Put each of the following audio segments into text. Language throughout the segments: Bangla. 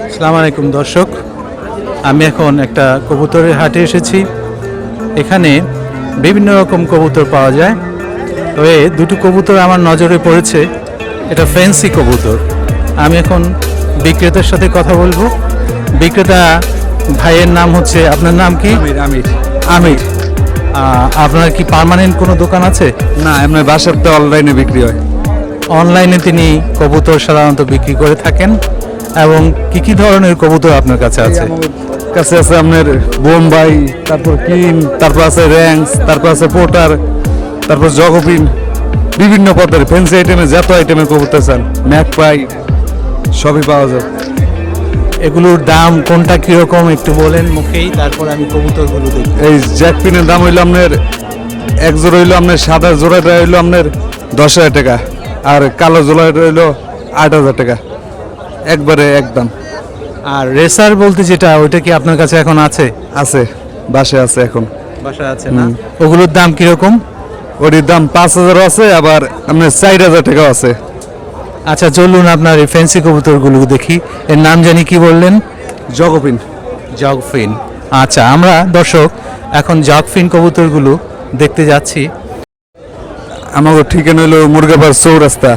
আসসালামু আলাইকুম দর্শক, আমি এখন একটা কবুতরের হাটে এসেছি। এখানে বিভিন্ন রকম কবুতর পাওয়া যায়। তবে দুটো কবুতর আমার নজরে পড়েছে, এটা ফ্যান্সি কবুতর। আমি এখন বিক্রেতার সাথে কথা বলবো। বিক্রেতা ভাইয়ের নাম হচ্ছে, আপনার নাম কি? আমির। আমির। আপনার কি পার্মানেন্ট কোনো দোকান আছে? না, এমনি বাসাতে অনলাইনে বিক্রি হয়। অনলাইনে তিনি কবুতর সাধারণত বিক্রি করে থাকেন। এবং কি কি ধরনের কবুতর আপনার কাছে আছে? কাছে আছে আপনার বোম্বাই, তারপর কিং, তারপর আছে র্যাঙ্কস, তারপর আছে পোটার, তারপর জগপিন, বিভিন্ন পদের ফ্যান্সি আইটেমে যত আইটেমের কবুতর চান, ম্যাকপাই সবই পাওয়া যায়। এগুলোর দাম কোনটা কিরকম একটু বলেন মুখেই, তারপর আমি কবুতরগুলো দেখি। এই জ্যাকপিনের দাম হইলো আপনার এক জোড়া হইলো আপনার সাদা জোড়াটা হইলো আপনার 10,000 টাকা, আর কালো জোড়াটা হইলো 8,000 টাকা, একবারে একদম। আর রেসার বলতে যেটা, ওইটা কি আপনার কাছে এখন আছে? আছে, বাসায় আছে এখন। বাসায় আছে না? ওগুলোর দাম কিরকম? ওটির দাম 5,000 আছে, আবার আপনার 4,000 টাকাও আছে। আচ্ছা চলুন আপনার এই ফ্যান্সি কবুতরগুলো দেখি। এর নাম জানি কি বললেন? জগপিন। জগফিন। আচ্ছা, আমরা দর্শক এখন জগফিন কবুতরগুলো দেখতে যাচ্ছি। আমাকে ঠিকানা হলো মুরগাপাড় চৌরাস্তা,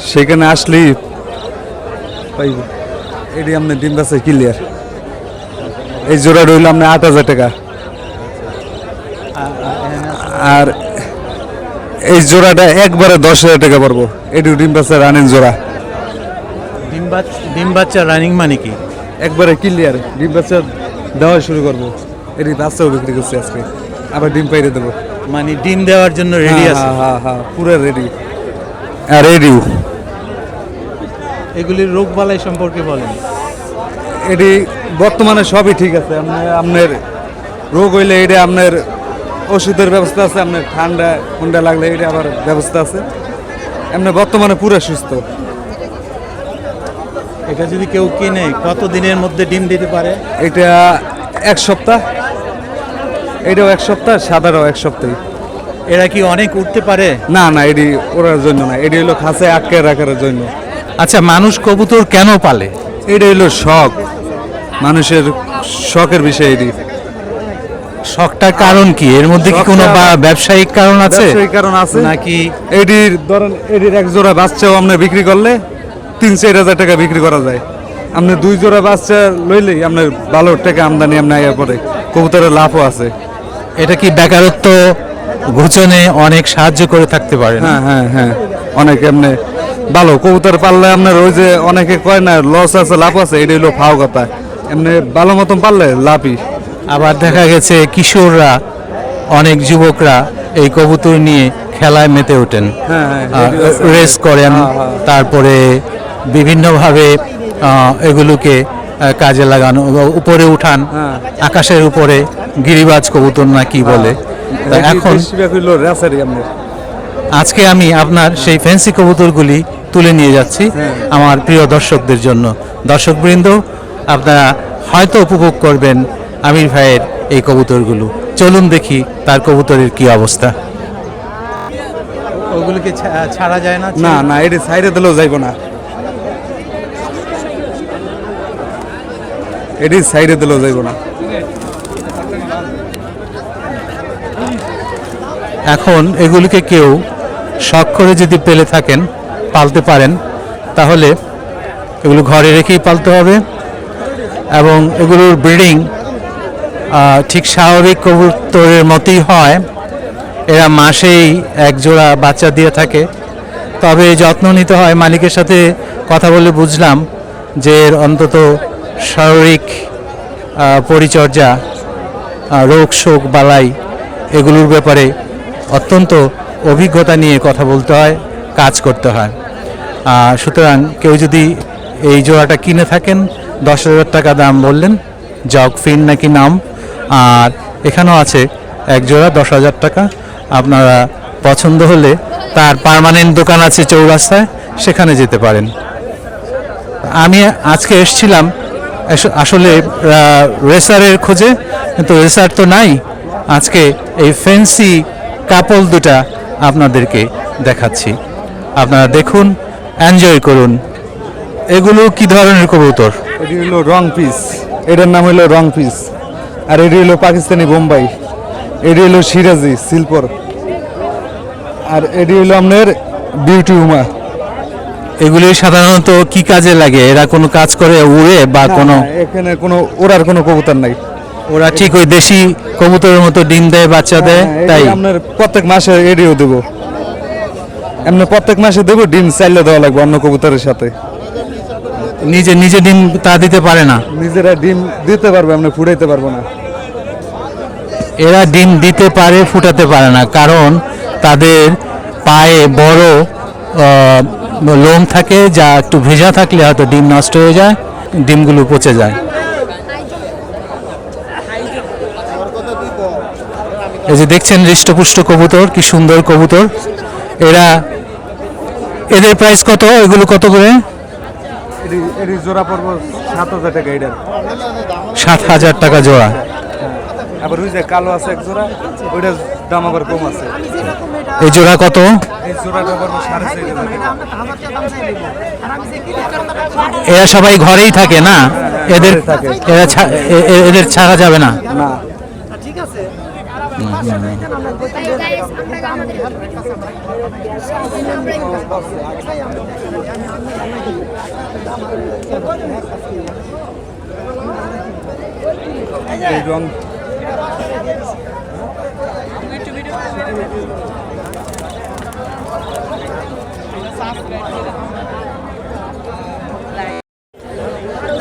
সেখানে আসলেই পাইব। এটি আপনার ডিম বাসে ক্লিয়ার। এই জোড়া রইল আপনার 8,000 টাকা, আর এই জোড়াটা একবারে 10,000 টাকা পড়বো। এটি ডিম বাসে রানিং জোড়া, ডিম বাচ্চা রানিং মানে কি? একবারে ক্লিয়ার। ডিম বাচ্চা দেওয়া শুরু করবো। এটি বাচ্চাও বিক্রি করছি আজকে, আবার ডিম পাইরে দেবো। মানে ডিম দেওয়ার জন্য রেডি আছে? হ্যাঁ, পুরো রেডি। আর রেডি। এগুলির রোগ বালাই সম্পর্কে বলেন। এটি বর্তমানে সবই ঠিক আছে। আপনার রোগ হইলে এটা আপনার ওষুধের ব্যবস্থা আছে, আপনার ঠান্ডা লাগলে এটা আবার ব্যবস্থা আছে। এমনি বর্তমানে পুরো সুস্থ। এটা যদি কেউ কিনে কত দিনের মধ্যে ডিম দিতে পারে? এটা 1 সপ্তাহ, এটাও 1 সপ্তাহ, সাদাটাও 1 সপ্তাহ। এরা কি অনেক উঠতে পারে? না, এটি ওড়ার জন্য না, এটি হলো খাঁচে আটকে রাখার জন্য। আচ্ছা, মানুষ কবুতর কেন পালে? এটা হলো শখ, মানুষের শখের বিষয়। এটি শখটার কারণ কি? এর মধ্যে কি কোনো ব্যবসায়িক কারণ আছে? ব্যবসায়িক কারণ আছে নাকি? এটির ধরেন, এটির এক জোড়া বাচ্চাও আপনি বিক্রি করলে 3-4 হাজার টাকা বিক্রি করা যায়। আপনি 2 জোড়া বাচ্চা লইলেই আপনার ভালো টাকা আমদানি আপনি আয়া পড়ে। কবুতরের লাভও আছে। এটা কি বেকারত্ব ঘোচনে অনেক সাহায্য করে থাকতে পারে? হ্যাঁ, অনেক এমনি ভালো কবুতর পাললে আপনার ওই যে অনেকে কয় না লস আছে লাভ আছে, এটা হলো ফাও কথা। এমনি ভালো মতন পারলে লাভই। আবার দেখা গেছে কিশোররা, অনেক যুবকরা এই কবুতর নিয়ে খেলায় মেতে ওঠেন, রেস করেন, তারপরে বিভিন্নভাবে এগুলোকে কাজে লাগানো, উপরে উঠান, আকাশের উপরে গিরিবাজ কবুতর না কি বলে। এখন আজকে আমি আপনার সেই ফ্যান্সি কবুতরগুলি তুলে নিয়ে যাচ্ছি আমার প্রিয় দর্শকদের জন্য। দর্শকবৃন্দ, আপনারা হয়তো উপভোগ করবেন আমির ভাইয়ের এই কবুতরগুলো। চলুন দেখি তার কবুতরের কি অবস্থা। ওগুলোকে ছাড়া যায় না? না, এটি সাইডে দিলেও যাইব না, এটি সাইডে দিলেও যাইব না। এখন এগুলিকে কেউ শখ করে যদি পেলে থাকেন, পালতে পারেন, তাহলে এগুলো ঘরে রেখেই পালতে হবে। এবং এগুলোর ব্রিডিং ঠিক স্বাভাবিক কবুতরের মতোই হয়। এরা মাসেই এক জোড়া বাচ্চা দিয়ে থাকে। তবে যত্ন নিতে হয়। মালিকের সাথে কথা বলে বুঝলাম যে এর অন্তত শারীরিক পরিচর্যা, রোগ শোক বালাই এগুলোর ব্যাপারে অত্যন্ত অভিজ্ঞতা নিয়ে কথা বলতে হয়, কাজ করতে হয়। সুতরাং কেউ যদি এই জোড়াটা কিনে থাকেন, 10,000 টাকা দাম বললেন, জগফিন নাকি নাম। আর এখানেও আছে এক জোড়া 10,000 টাকা। আপনারা পছন্দ হলে তার পার্মানেন্ট দোকান আছে চৌরাস্তায়, সেখানে যেতে পারেন। আমি আজকে এসেছিলাম আসলে রেসারের খোঁজে, কিন্তু রেসার তো নাই। আজকে এই ফ্যান্সি কাপল দুটা আপনাদেরকে দেখাচ্ছি। আপনারা দেখুন, এনজয় করুন। এগুলো কি ধরনের কবুতর? এটি হলো রং পিস, এটার নাম হলো রং পিস। আর এটি হলো পাকিস্তানি বোম্বাই, এটি হলো সিরাজি সিলপর, আর এটি হলো আপনার বিউটি উমা। এগুলি সাধারণত কি কাজে লাগে? এরা কোনো কাজ করে, উড়ে বা কোনো? এখানে কোনো ওরার কোনো কবুতর নাই। ওরা ঠিক ওই দেশি কবুতরের মতো ডিম দেয়, বাচ্চা দেয়, তাই? আপনার প্রত্যেক মাসে এডিও দেবো, এমনি প্রত্যেক মাসে দেবো, ডিম চাইলে দেওয়া লাগবে অন্য কবুতরের সাথে। নিজে নিজে ডিম তা দিতে পারে না? নিজেরা ডিম দিতে পারবে, আপনি ফুটাইতে পারবো না। এরা ডিম দিতে পারে, ফুটাতে পারে না, কারণ তাদের পায়ে বড় লোম থাকে, যা একটু ভেজা থাকলে হয়তো ডিম নষ্ট হয়ে যায়, ডিমগুলো পচে যায়। এই যে দেখছেন হৃষ্টপুষ্ট কবুতর, কি সুন্দর কবুতর। এদের প্রাইস কত? এগুলো কত করে? এটি জোড়া পড়বো 7,000 টাকা। এটার 7,000 টাকা জোড়া। আবার ওই যে কালো আছে এক জোড়া, ওইটার দাম আবার কম আছে। এই জোড়া কত? এই জোড়াটা পড়বো 4,500 টাকা। এরা সবাই ঘরেই থাকে না? এদের ছাড়া যাবে না? না, এই রং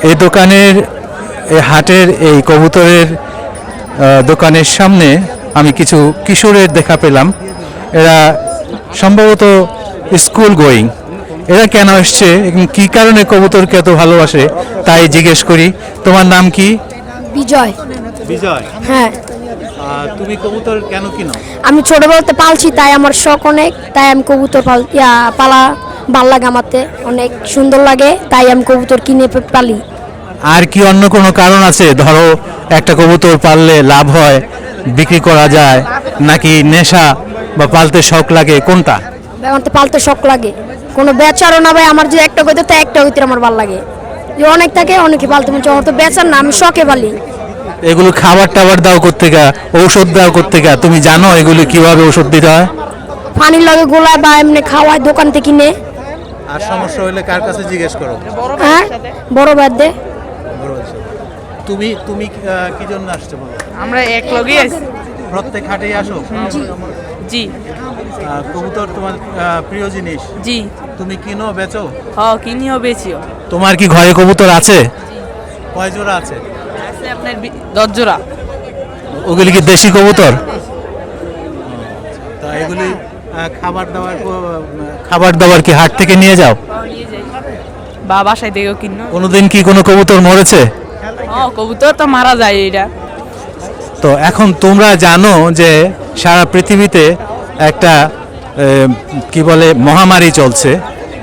এই দোকানের, এই হাটের এই কবুতরের দোকানের সামনে আমি কিছু কিশোরের দেখা পেলাম। এরা সম্ভবত স্কুল গোয়িং। এরা কেন এসছে এবং কী কারণে কবুতরকে এত ভালোবাসে তাই জিজ্ঞেস করি। তোমার নাম কি? বিজয়। বিজয়, হ্যাঁ, তুমি কবুতর কেন কিনো? আমি ছোটবেলাতে পালছি, তাই আমার শখ অনেক, তাই আমি কবুতর পালা ভাল লাগে, আমাতে অনেক সুন্দর লাগে, তাই আমি কবুতর কিনে পালি। আর কি অন্য কোনো কারণ আছে? ধরো একটা কবুতর পাললে লাভ হয়, বিক্রি করা যায়, নাকি নেশা বা পালতে শখ লাগে, কোনটা? আমার তো পালতে শখ লাগে, কোনো বেচারও না ভাই, আমার যে একটা কইতে তো একটা হইতে আমার ভালো লাগে। যে অনেক থাকে, অনেকে পালতে মন চায়, আমার তো বেচার না, আমি শখে পালি। এগুলো খাবার টাবার দাও কোত্থেকে, ঔষধ দাও কোত্থেকে? তুমি জানো এগুলো কিভাবে ওষুধ দিতে হয়? পানির লগে গোলায় বা এমনি খাওয়ায় দোকান থেকে কিনে। আর সমস্যা হলে কার কাছে জিজ্ঞেস করো? হ্যাঁ, বড় বাদ দে। তুমি তুমি কি জন্য আসছো বলো? আমরা এক লগেই আছি। প্রত্যেক হাটেই আসো? জি কবুতর তোমার প্রিয় জিনিস? জি তুমি কিনো, বেচো? কিনিও বেচিও। তোমার কি ঘরে কবুতর আছে? কয় জোড়া আছে? আছে আপনার 10 জোড়া। ওগুলি কি দেশি কবুতর? তা এগুলি খাবার দাবার কি হাট থেকে নিয়ে যাও? নিয়ে যাই বা বাসায় থেকেও কিনো। কোনোদিন কি কোনো কবুতর মরেছে? কবুতর তো মারা যায় এটা। তো এখন তোমরা জানো যে সারা পৃথিবীতে একটা কি বলে মহামারী চলছে,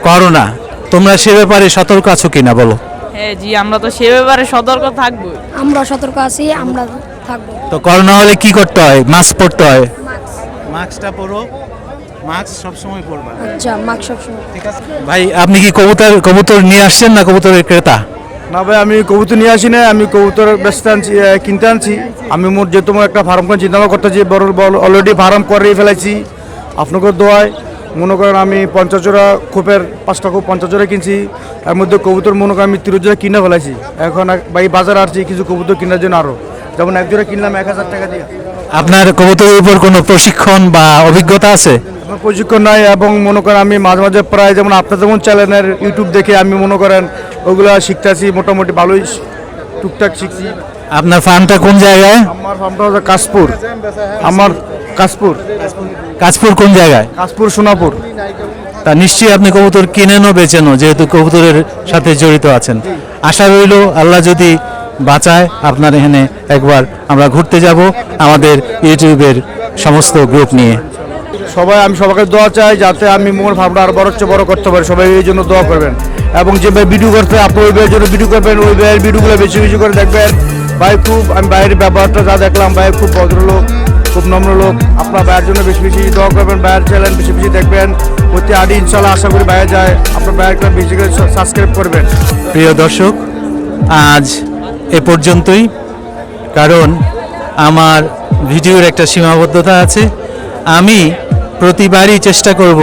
করোনা। তোমরা সে ব্যাপারে সতর্ক আছো কিনা বলো? হ্যাঁ জি, আমরা তো সে ব্যাপারে সতর্ক থাকবো। আমরা সতর্ক আছি, আমরা থাকবো। তো করোনা হলে কি করতে হয়? মাস্ক পরতে হয়। মাস্কটা পরো, মাস্ক সব সময় পরবা। আচ্ছা, মাস্ক সবসময়। ঠিক আছে ভাই, আপনি কি কবুতর নিয়ে আসছেন না কবুতরের ক্রেতা? না ভাই, আমি কবুতর নিয়ে আসি না, আমি কবুতর বেচতে আনছি, কিনতে আনছি। আমি মোট যেহেতু একটা ফার্ম করে চিন্তা করতেছি, অলরেডি ফার্ম করে ফেলেছি। আপনাকে দোয়ায় মনে করেন আমি 50 জোড়া খোপের 5টা খোপ 50 জোড়া কিনছি। এর মধ্যে কবুতর মনে করেন আমি 30 জোড়া কিনে ফেলেছি। এখন ভাই বাজার আসছি কিছু কবুতর কেনার জন্য, আরও যেমন এক জোড়া কিনলাম 1000 টাকা দিয়ে। আপনার কবুতরের উপর কোনো প্রশিক্ষণ বা অভিজ্ঞতা আছে? আমার প্রশিক্ষণ নাই, এবং মনে করেন আমি মাঝে মাঝে প্রায় যেমন আপনার যেমন চ্যানেলের ইউটিউব দেখে আমি মনে করেন ওইগুলো শিখতেছি, মোটামুটি ভালোই টুকটাক শিখছি। আপনার ফার্মটা কোন জায়গায়? আমার ফার্মটা হচ্ছে কাশপুর। আমার কাশপুর। কাশপুর কোন জায়গায়? কাশপুর সোনাপুর। তা নিশ্চয়ই আপনি কবুতর কিনেনও বেচেনও, যেহেতু কবুতরের সাথে জড়িত আছেন। আশা রইল আল্লাহ যদি বাঁচায় আপনার এখানে একবার আমরা ঘুরতে যাব আমাদের ইউটিউবের সমস্ত গ্রুপ নিয়ে। আমি সবাইকে দোয়া চাই যাতে আমি মোর ভাবনা আরো বড় করতে পারি। সবাই এই জন্য দোয়া করবেন, এবং যে ভাই ভিডিও করতে আপনি ওই ভাইয়ের জন্য ভিডিও করবেন, ওই ভাইয়ের ভিডিওগুলো বেশি বেশি করে দেখবেন। ভাই খুব, আমি বাইরের ব্যাপারটা যা দেখলাম, ভাই খুব ভদ্রলোক, খুব নম্র লোক। আপনার ভাইয়ের জন্য বেশি বেশি দোয়া করবেন, ভাইয়ের চ্যানেল বেশি বেশি দেখবেন, প্রতি আডি ইনশাল্লাহ আশা করি ভাইয়া যায়। আপনার ভাইয়ের বেশি করে সাবস্ক্রাইব করবেন। প্রিয় দর্শক, আজ এ পর্যন্তই, কারণ আমার ভিডিওর একটা সীমাবদ্ধতা আছে। আমি প্রতিবারই চেষ্টা করব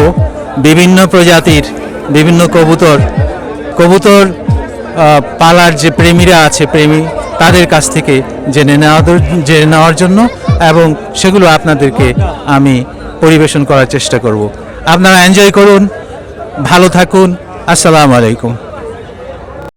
বিভিন্ন প্রজাতির বিভিন্ন কবুতর পালার যে প্রেমীরা আছে, তাদের কাছ থেকে জেনে নেওয়ার জন্য, এবং সেগুলো আপনাদেরকে আমি পরিবেশন করার চেষ্টা করব। আপনারা এনজয় করুন, ভালো থাকুন। আসসালামু আলাইকুম।